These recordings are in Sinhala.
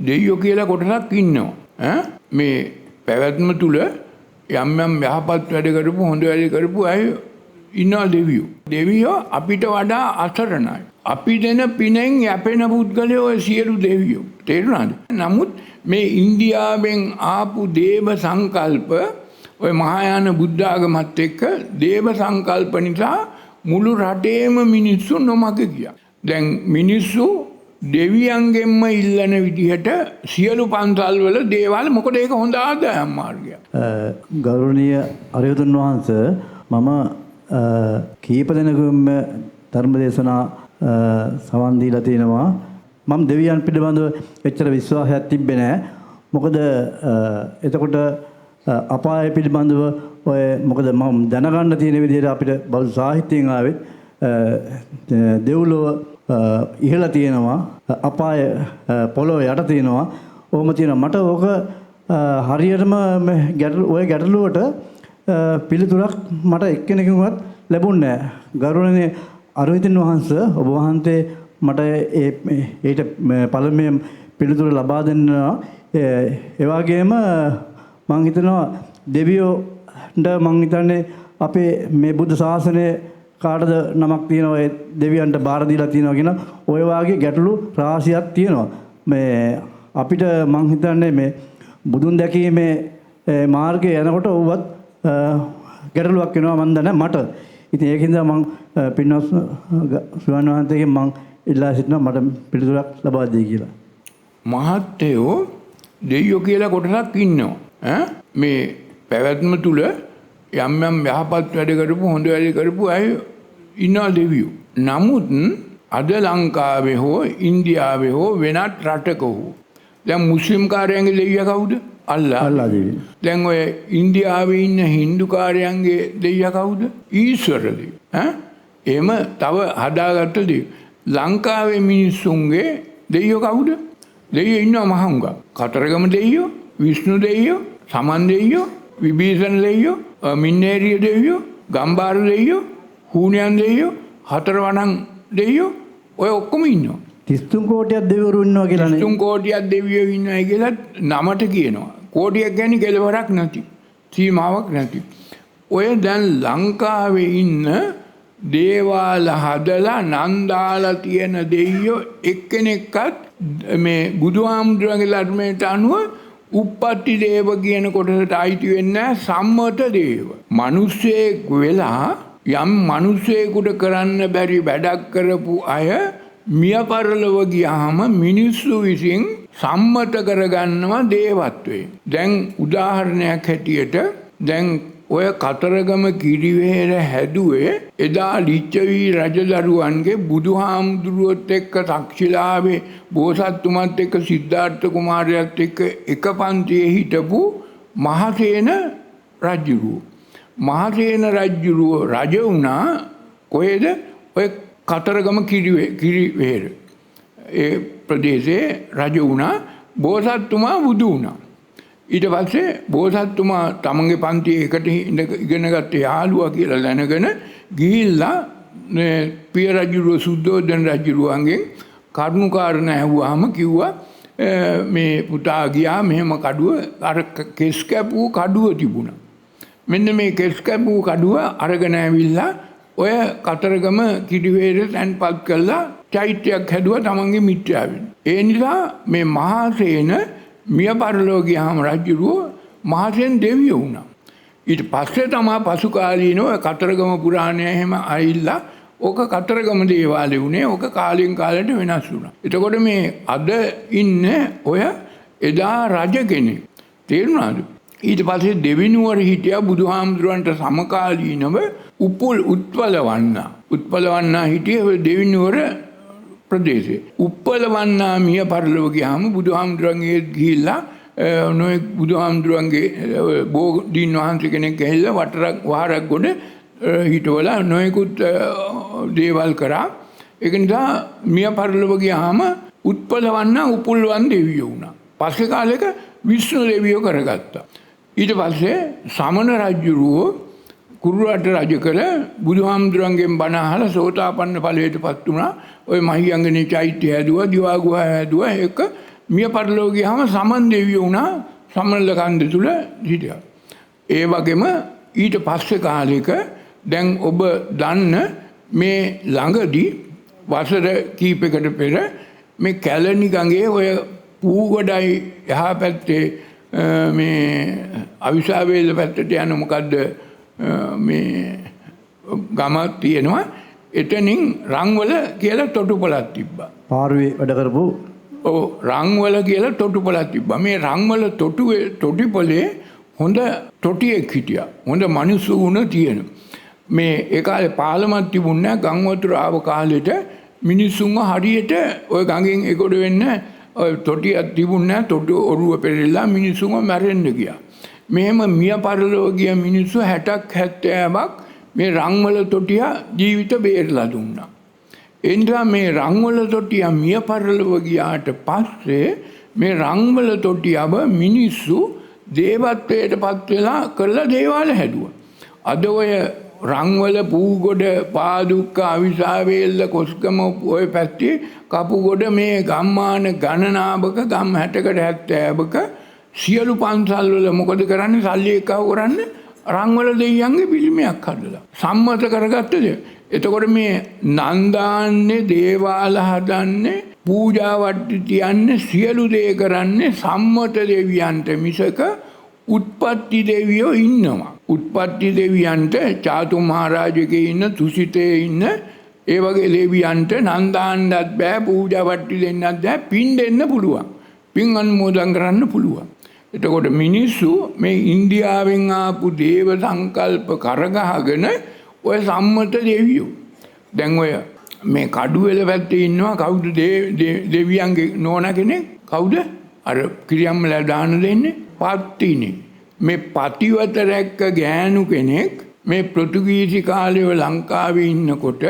දෙයියෝ කියලා කොටසක් ඉන්නවා. මේ පැවැත්ම තුල යම් යම් යහපත් වැඩ කරපු හොඳ වැඩ කරපු අය ඉන්නවා දෙවියෝ. දෙවියෝ අපිට වඩා අසරණයි. අපි දෙන පිනෙන් යැපෙන පුද්ගලයෝ ඔය සියලු දෙවියෝ. තේරුණාද? නමුත් මේ ඉන්දියාවෙන් ආපු දේව සංකල්ප ඔය මහායාන බුද්ධ ආගමත් එක්ක දේව සංකල්ප නිසා මුළු රටේම මිනිස්සු නොමග ගියා. දැන් මිනිස්සු දෙවියන්ගෙන්ම ඉල්ලන විදිහට සියලු පන්සල් වල දේවල් මොකද ඒක හොඳ ආදායම් මාර්ගයක්. ගෞරවනීය අරියතුන් වහන්සේ මම කීප දෙනෙකුම ධර්ම දේශනා සවන් දීලා තිනවා. මම දෙවියන් පිළිබඳව එච්චර විශ්වාසයක් තිබ්බේ නැහැ. මොකද එතකොට අපාය පිළිබඳව ඔය මොකද මම දැනගන්න තියෙන විදිහට අපිට බෞද්ධ සාහිත්‍යයෙන් ආවෙත් දෙව්ලොව ඉහළ තියෙනවා, අපාය පොළොව යට තියෙනවා. ඕම තියෙනවා. මට ඕක හරියටම ඔය ගැටලුවට පිළිතුරක් මට එක්කෙනෙකුවත් ලැබුණේ නැහැ. ගෞරවනීය අරියතුන් වහන්සේ ඔබ වහන්සේ මට ඊට පළමුවෙන් පිළිතුර ලබා දෙන්නවා. ඒ වගේම මම හිතනවා දෙවියෝන්ට මම හිතන්නේ අපේ මේ බුද්ධ ශාසනය කාටද නමක් තියෙනවා ඒ දෙවියන්ට බාර දීලා තියෙනවා කියන ඔය වාගේ ගැටලු රාශියක් තියෙනවා. මේ අපිට මම හිතන්නේ මේ බුදුන් දැකීමේ මාර්ගය යනකොට ඔව්වත් ගැටලුවක් වෙනවා මන් දන්නේ මට. ඉතින් ඒකින්ද මම පින්වත් සුවන් වහන්සේගෙන් මම ඉල්ලා සිටිනවා මට පිළිතුරක් ලබා දෙයි කියලා. මහත්තයෝ දෙයියෝ කියලා කොටසක් ඉන්නවා. මේ පැවැත්ම තුල යම් යම් යහපත් වැඩ කරපු හොඳ වැඩ කරපු අය ඉන්නවා දෙවියෝ. නමුත් අද ලංකාවේ හෝ ඉන්දියාවේ හෝ වෙනත් රටක හෝ දැන් මුස්ලිම් කාරයන්ගේ දෙවියා කවුද? අල්ලා දෙවියන්. දැන් ඔය ඉන්දියාවේ ඉන්න හින්දු කාරයන්ගේ දෙවියා කවුද? ඊශ්වර දෙවියෝ. එහෙම තව හදාගත්ත දෙවියෝ. ලංකාවේ මිනිස්සුන්ගේ දෙවියෝ කවුද? දෙවියෝ ඉන්නවා මහංග. කතරගම දෙවියෝ, විෂ්ණු දෙවියෝ, සමන් දෙවියෝ, විභීෂණ දෙවියෝ, මින්නේරිය දෙවියෝ, ගම්බාර දෙවියෝ, හූනියන් දෙවියෝ, හතරවණන් දෙවියෝ ඔය ඔක්කොම ඉන්නවා. 33 කෝටියක් දෙවිවරු ඉන්නවා කියලානේ. 33 කෝටියක් දෙවියෝ ඉන්නවා කියලා නමට කියනවා. කෝටියක් කියන්නේ කෙලවරක් නැති. සීමාවක් නැති. ඔය දැන් ලංකාවේ ඉන්න දේවාල හදලා නන්දාලා තියෙන දෙවියෝ එක්කෙනෙක්වත් මේ බුදුහාමුදුරන්ගේ ධර්මයට අනුව උප්පත්ති දේව කියන කොටසට අයිති වෙන්නේ සම්මත දේව. මිනිස්සෙක් වෙලා යම් මිනිස්සෙකුට කරන්න බැරි වැඩක් කරපු අය මිය පරලොව ගියාම මිනිස්සු විසින් සම්මත කරගන්නවා දේවත්වයෙන්. දැන් උදාහරණයක් හැටියට දැන් ඔය කතරගම කිරිවෙහෙර හැදුවේ එදා ලිච්ඡවි රජදරුවන්ගේ බුදුහාමුදුරුවොත් එක්ක තක්ෂිලාවේ බෝසත්තුමත් එක්ක සිද්ධාර්ථ කුමාරයාත් එක්ක එක පන්තියේ හිටපු මහසේන රජුරුව. මහසේන රජුරුව රජ වුණා කොහෙද? ඔය කතරගම කිරිවෙහෙර ඒ ප්‍රදේශයේ රජ වුණා. බෝසත්තුමා බුදු වුණා. ඊට පස්සේ බෝසත්තුමා තමන්ගේ පන්තියේ එකට ඉගෙන ගත්ත යාළුවා කියලා දැනගෙන ගිහිල්ලා පිය රජුරුව සුද්ධෝදන රජුරුවන්ගෙන් කරුණු කාරණා ඇහුවාම කිව්වා මේ පුතා ගියා මෙහෙම කඩුව අර කෙස් කැපූ කඩුව තිබුණා. මෙන්න මේ කෙස් කැපූ කඩුව අරගෙන ඇවිල්ලා ඔය කතරගම කිරිවෙහෙර තැන්පත් කළා චෛත්‍යයක් හැදුවා තමන්ගේ මිත්‍යාවෙන්. ඒ නිසා මේ මහසේන මිය පරලෝ ගියාම රජුරුව මහසෙන් දෙවියෝ වුණා. ඊට පස්සේ තමයි පසු කාලීනව කතරගම පුරාණය එහෙම ඇවිල්ලා ඕක කතරගම දේවාලය වුණේ. ඕක කාලෙන් කාලයට වෙනස් වුණා. එතකොට මේ අද ඉන්නේ ඔය එදා රජ කෙනෙක්. තේරුණාද? ඊට පස්සේ දෙවිනුවර හිටියා බුදුහාමුදුරන්ට සමකාලීනව උත්පලවන්නා. උත්පලවන්නා හිටියේ දෙවිනුවර ප්‍රදේශේ. උප්පලවන්නා මිය පරලොව ගියාම බුදුහාමුදුරන්ගේ ගිහිල්ලා නොයෙක් බුදුහාමුදුරන්ගේ බෝධීන් වහන්සේ කෙනෙක් ඇවිල්ලා වටරක් වහරක් ගොඩ හිටවලා නොයෙකුත් දේවල් කරා. ඒක නිසා මිය පරලොව ගියාම උත්පලවන්නා උපුල්වන් දෙවියෝ වුණා. පස්සේ කාලෙක විෂ්ණු දෙවියෝ කරගත්තා. ඊට පස්සේ සමන රජුරුව කුරුරට රජ කළ බුදුහාමුදුරන්ගෙන් බණ අහලා සෝතාපන්න ඵලයටපත් වුණා. ඔය මහියංගනේ චෛත්‍ය හැදුවා, දිවා ගුහා හැදුවා. ඒක මිය පරලෝ ගියාම සමන් දෙවියෝ වුණා සමනල කන්ද තුල හිටියා. ඒ වගේම ඊට පස්සේ කාලෙක දැන් ඔබ දන්න මේ ළඟදී වසර කීපයකට පෙර මේ කැලණි ගඟේ ඔය පූගොඩයි එහා පැත්තේ මේ අවිසාවේල පැත්තට යන මොකද්ද මේ ගමක් තියෙනවා. එතනින් රංවල කියලා තොටුපළක් තිබ්බා. පාරුවේ වැඩ කරපු ඔව් රංවල කියලා තොටුපළක් තිබ්බා. මේ රංවල තොටුපළේ හොඳ තොටියෙක් හිටියා. හොඳ මිනිස්සු වුණ තියෙන. මේ ඒ කාලේ පාලමක් තිබුණේ නැහැ. ගම් වතුර ආව කාලෙට මිනිස්සුන්ව හරියට ওই ගඟෙන් එගොඩ වෙන්න ඔය තොටියක් තිබුණේ නැහැ. තොටු ඔරුව පෙරෙලා මිනිස්සුන්ව මැරෙන්න ගියා. මෙහෙම මිය පරලෝ ගිය මිනිස්සු 60ක් 70ක් මේ රංවල තොටිය ජීවිත බේරලා දුන්නා. එනිසා මේ රංවල තොටිය මිය පරලොව ගියාට පස්සේ මේ රංවල තොටියව මිනිස්සු දේවත්වයට පත් වෙලා කරලා දේවාල හැදුවා. අද ඔය රංවල පූගොඩ පාදුක්ක අවිසාවේල්ල කොස්ගම ඔය පැත්තේ කපුගොඩ මේ ගම්මාන ගණනාවක ගම් 60කට 70ක සියලු පන්සල් වල මොකද කරන්නේ සල්ලි එකව කරන්නේ රංවල දෙයියන්ගේ පිළිමයක් හදලා සම්මත කරගත්තද. එතකොට මේ නන්දාන්නේ දේවාල හදන්නේ පූජා වට්ටි තියන්නේ සියලු දේ කරන්නේ සම්මත දෙවියන්ට මිසක උත්පත්ති දෙවියෝ ඉන්නවා. උත්පත්ති දෙවියන්ට චාතු මහරජගේ ඉන්න තුසිතේ ඉන්න ඒ වගේ දෙවියන්ට නන්දාන්නත් බෑ පූජා වට්ටි දෙන්නත් බෑ පින් දෙන්න පුළුවන්. පින් අනුමෝදන් කරන්න පුළුවන්. එතකොට මිනිස්සු මේ ඉන්දියාවෙන් ආපු දේව සංකල්ප කරගහගෙන ඔය සම්මත දෙවියෝ දැන් ඔය මේ කඩුවෙල පැත්තේ ඉන්නවා කවුද දෙවියන්ගේ නෝනා කෙනෙක් කවුද අර කිරියම්මලා දාන දෙන්නේ පත්තිනේ මේ පතිවත රැක්ක ගෑනු කෙනෙක් මේ පෘතුගීසි කාලේ ලංකාවේ ඉන්නකොට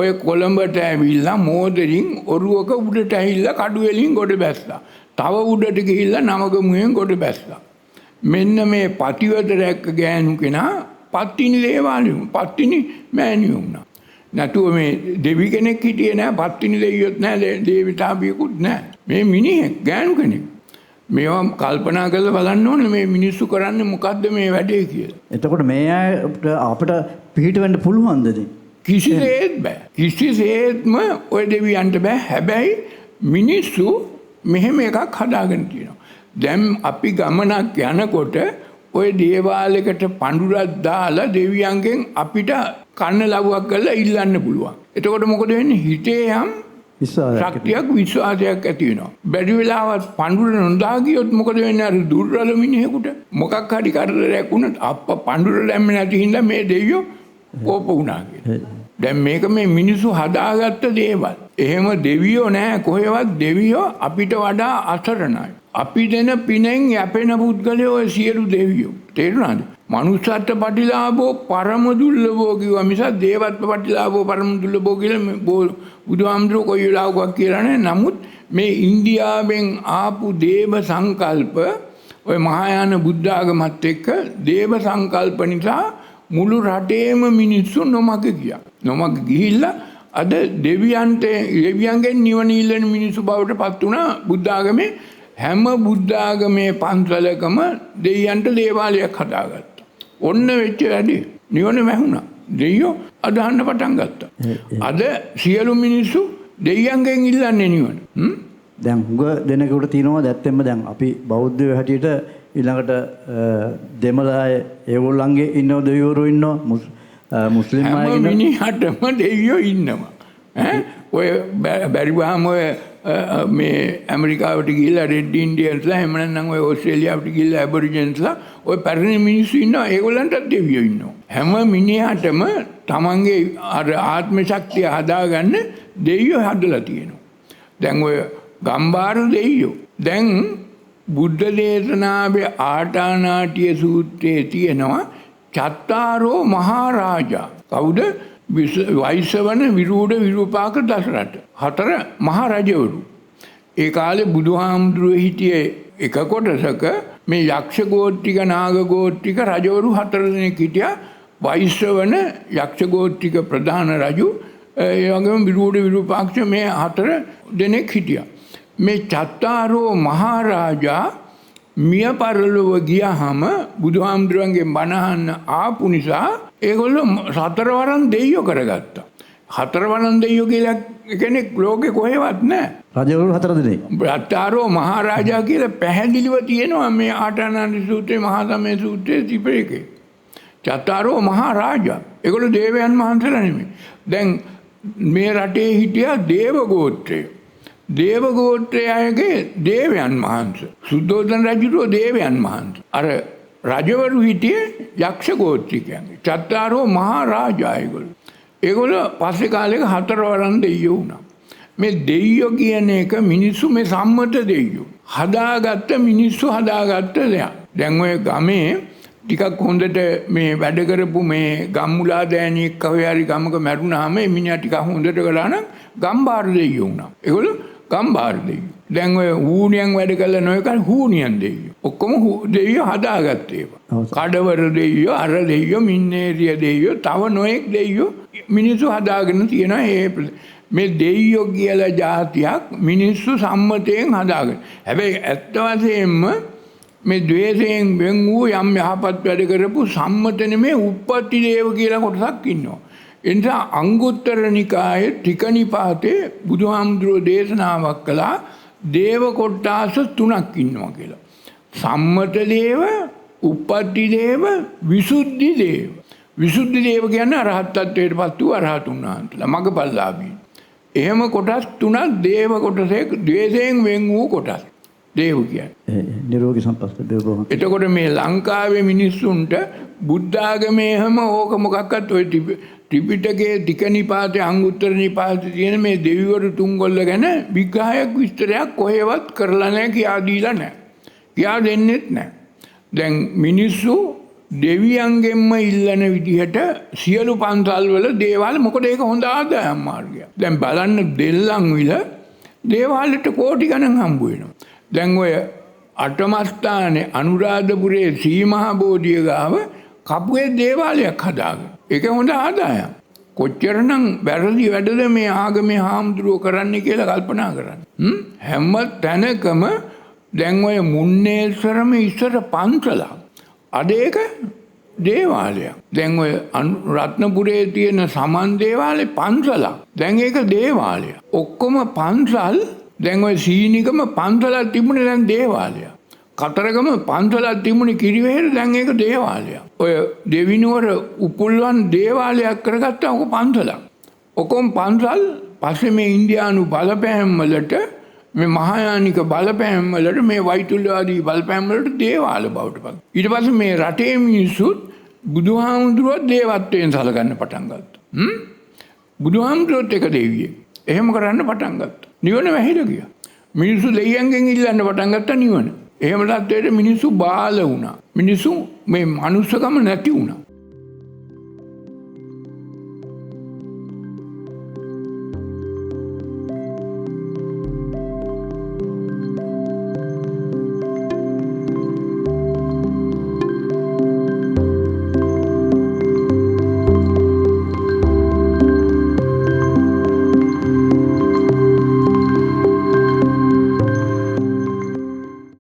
ඔය කොළඹට ඇවිල්ලා මෝදරින් ඔරුවක උඩට ඇවිල්ලා කඩුවෙලින් ගොඩ බැස්සා. තව උඩට ගිහිල්ලා නවගමුවෙන් ගොඩ බැස්සා. මෙන්න මේ පතිවත රැක්ක ගෑනු කෙනා පත්තිනි දේවාලෙ පත්තිනි මෑණියෝ වුණා. නැතුව මේ දෙවි කෙනෙක් හිටියේ නෑ පත්තිනි දෙවියොත් නෑ දේවතාවියකුත් නෑ. මේ මිනිහෙක් ගෑනු කෙනෙක්. මේවා කල්පනා කරලා බලන්න ඕනේ මේ මිනිස්සු කරන්නේ මොකද්ද මේ වැඩේ කියලා. එතකොට මේ අයට අපිට පිළිහිට වෙන්න පුළුවන්ද ඉතින්? කිසිසේත් බෑ. කිසිසේත්ම ඔය දෙවියන්ට බෑ. හැබැයි මිනිස්සු මෙහෙම එකක් හදාගෙන තියෙනවා. දැන් අපි ගමනක් යනකොට ඔය දේවාලයකට පඳුරක් දාලා දෙවියන්ගෙන් අපිට කන්න ලව්වක් කරලා ඉල්ලන්න පුළුවන්. එතකොට මොකද වෙන්නේ? හිතේ යම් ශක්තියක් විශ්වාසයක් ඇති වෙනවා. බැරි වෙලාවත් පඳුර නොදා ගියොත් මොකද වෙන්නේ? අර දුර්වල මිනිහෙකුට මොකක් හරි කරදරයක් වුණත් පඳුර දැම්මේ නැති හින්දා මේ දෙවියෝ කෝප වුණා කියලා. දැන් මේක මේ මිනිස්සු හදාගත්ත දේවල්. එහෙම දෙවියෝ නෑ කොහෙවත්. දෙවියෝ අපිට වඩා අසරණයි. අපි දෙන පිනෙන් යැපෙන පුද්ගලයෝ ඔය සියලු දෙවියෝ. තේරුණාද? මනුස්සත්ව ප්‍රතිලාභෝ පරම දුර්ලභෝ කිව්වා මිසක් දේවත්ව ප්‍රතිලාභෝ පරම දුර්ලභෝ කියලා බුදුහාමුදුරුවෝ කොයි වෙලාවකවත් කියලා නෑ. නමුත් මේ ඉන්දියාවෙන් ආපු දේව සංකල්ප ඔය මහායාන බුද්ධ ආගමත් එක්ක දේව සංකල්ප නිසා මුළු රටේම මිනිස්සු නොමග ගියා. නොමග ගිහිල්ලා අද දෙවියන්ගෙන් නිවන ඉල්ලන මිනිස්සු බවට පත් වුණා. බුද්ධ ආගමේ හැම බුද්ධ ආගමේ පන්සලකම දෙවියන්ට දේවාලයක් හදාගත්තා. ඔන්න වෙච්ච වැඩේ. නිවන වැහුණා. දෙවියෝ අදහන්න පටන් ගත්තා. අද සියලු මිනිස්සු දෙවියන්ගෙන් ඉල්ලන්නේ නිවන. දැන් හුඟ දෙනෙකුට තියෙනවා දැත්තෙම දැන් අපි බෞද්ධයෝ හැටියට ඊළඟට දෙමළ අය ඒගොල්ලන්ගේ ඉන්න දෙවිවරු ඉන්නවා මුස්ලිම් අය හැම මිනිහටම දෙවියෝ ඉන්නවා. ඔය බැරිවහම ඔය මේ ඇමරිකාවට ගිහිල්ලා රෙඩ් ඉන්ඩියන්ස්ලා එහෙම නැත්නම් ඔය ඕස්ට්‍රේලියාවට ගිහිල්ලා ඇබොරිජින්ස්ලා ඔය පැරණි මිනිස්සු ඉන්නවා. ඒගොල්ලන්ටත් දෙවියෝ ඉන්නවා. හැම මිනිහටම තමන්ගේ අර ආත්ම ශක්තිය හදාගන්න දෙවියෝ හදලා තියෙනවා. දැන් ඔය ගම්බාර දෙවියෝ දැන් බුද්ධ දේශනාවේ ආටානාටිය සූත්‍රයේ තියෙනවා චත්තාරෝ මහරජා. කවුද? වෛශ්‍රවණ විරූඪ විරූපාක දසරට. 4 මහරජවරු. ඒ කාලේ බුදුහාමුදුරුවෝ හිටියේ එක කොටසක මේ යක්ෂ ගෝත්‍රික නාග ගෝත්‍රික රජවරු 4 දෙනෙක් හිටියා. වෛශ්‍රවණ යක්ෂ ගෝත්‍රික ප්‍රධාන රජු ඒ වගේම විරූඪ විරූපාක්ෂ මේ 4 දෙනෙක් හිටියා. මේ චත්තාරෝ මහරජා මිය පරලොව ගියාම බුදුහාමුදුරන්ගෙන් බණ අහන්න ආපු නිසා ඒගොල්ලෝ සතරවරන් දෙයියෝ කරගත්තා. හතරවරන් දෙයියෝ කියලා කෙනෙක් ලෝකේ කොහෙවත් නැහැ. රජවරු 4 දෙනෙක්. චත්තාරෝ මහරජා කියලා පැහැදිලිව තියෙනවා මේ ආටානාටි සූත්‍රයේ මහා සමය සූත්‍රයේ ත්‍රිපිටකේ. චත්තාරෝ මහරජා. ඒගොල්ලෝ දේවයන් වහන්සේලා නෙමෙයි. දැන් මේ රටේ හිටියා දේව ගෝත්‍රය. දේව ගෝත්‍රයගේ දේවයන් වහන්සේ. සුද්ධෝදන රජුගේ දේවයන් වහන්සේ. අර රජවරු හිටියේ යක්ෂ ගෝත්‍රිකයන්. චත්තාරෝ මහරජා ඒගොල්ලෝ. ඒගොල්ලෝ පස්සේ කාලෙක හතරවරන් දෙයියෝ වුණා. මේ දෙයියෝ කියන එක මිනිස්සු මේ සම්මත දෙයියෝ. හදාගත්ත මිනිස්සු හදාගත්ත දෙයක්. දැන් ඔය ගමේ ටිකක් හොඳට මේ වැඩ කරපු මේ ගම්මුලා දෑනියෙක් කවේ හරි ගමක මැරුණාම මේ මිනිහා ටිකක් හොඳට කළා නම් ගම්බාර දෙයියෝ වුණා. ඒගොල්ලෝ ගම්බාර දෙයියෝ. දැන් ඔය හූනියන් වැඩ කළා නොයකල් හූනියන් දෙයියෝ. ඔක්කොම දෙයියෝ හදාගත්තේ ඒවා. කඩවර දෙයියෝ, අර දෙයියෝ, මින්නේරිය දෙයියෝ, තව නොයෙක් දෙයියෝ මිනිස්සු හදාගෙන තියෙනවා. මේ දෙයියෝ කියලා જાතියක් මිනිස්සු සම්මතයෙන් හදාගෙන. හැබැයි ඇත්ත වශයෙන්ම මේ ද්වේෂයෙන් වෙන් වූ යම් යහපත් වැඩ කරපු සම්මත නෙමේ උප්පත්ති දේව කියලා කොටසක් ඉන්නවා. ඒ නිසා අංගුත්තර නිකායේ ත්‍රික නිපාතේ බුදුහාමුදුරුවෝ දේශනාවක් කළා දේව කොටාස 3ක් ඉන්නවා කියලා. සම්මත දේව, උප්පත්ති දේව, විසුද්ධි දේව. විසුද්ධි දේව කියන්නේ අරහත් ත්වයටපත් වූ අරහතුන් වහන්සේලා මගපල්ලාභී. එහෙම කොටස් 3ක් දේව කොටසේ ද්වේෂයෙන් වෙන් වූ කොටස්. දේව කියන්නේ නිරෝගී සම්පස්ත දේවෝ. එතකොට මේ ලංකාවේ මිනිස්සුන්ට බුද්ධ ආගමේ හැම ඕක මොකක්වත් ඔය ත්‍රිපිටකයේ ත්‍රික නිපාතේ අංගුත්තර නිපාතේ තියෙන මේ දෙවිවරු තුන්ගොල්ල ගැන විග්‍රහයක් විස්තරයක් කොහෙවත් කරලා නැහැ, කියා දීලා නැහැ. කියා දෙන්නෙත් නැහැ. දැන් මිනිස්සු දෙවියන්ගෙන්ම ඉල්ලන විදිහට සියලු පන්සල් වල දේවාල මොකද ඒක හොඳ ආදායම් මාර්ගයක්. දැන් බලන්න දෙල්ලන් විල දේවාලෙට කෝටි ගණන් හම්බ වෙනවා. දැන් ඔය අටමස්ථානේ අනුරාධපුරයේ සීමහා බෝධිය ගාව කපුවේ දේවාලයක් හදාගෙන. ඒක හොඳ ආදායම්. කොච්චරනම් වැරදි වැඩද මේ ආගමේ හාමුදුරුවෝ කරන්නේ කියලා කල්පනා කරන්න. හැම තැනකම දැන් ඔය මුන්නේශ්වරම ඉස්සර පන්සලක්. අද ඒක දේවාලයක්. දැන් ඔය රත්නපුරයේ තියෙන සමන් දේවාලේ පන්සලක්. දැන් ඒක දේවාලයක්. ඔක්කොම පන්සල්. දැන් ඔය සීනිකම පන්සලක් තිබුණේ දැන් දේවාලයක්. කතරගම පන්සලක් තිබුණේ කිරිවෙහෙර දැන් ඒක දේවාලයක්. ඔය දෙවිනුවර උපුල්වන් දේවාලයක් කරගත්තා ඔක පන්සලක්. ඔක්කොම පන්සල් පස්සේ මේ ඉන්දියානු බලපෑම් වලට මේ මහායානික බලපෑම් වලට මේ වෛතුල්‍යවාදී බලපෑම් වලට දේවාල බවට පත්. ඊට පස්සේ මේ රටේ මිනිස්සුත් බුදුහාමුදුරුවෝ දේවත්වයෙන් සලකන්න පටන් ගත්තා. බුදුහාමුදුරුවෝත් එක දෙවියෙක්. එහෙම කරන්න පටන් ගත්තා. නිවන වැහිලා ගියා. මිනිස්සු දෙවියන්ගෙන් ඉල්ලන්න පටන් ගත්තා නිවන. එහෙම තත්ත්වයට මිනිස්සු බාල වුණා. මිනිස්සු මේ මනුස්සකම නැති වුණා.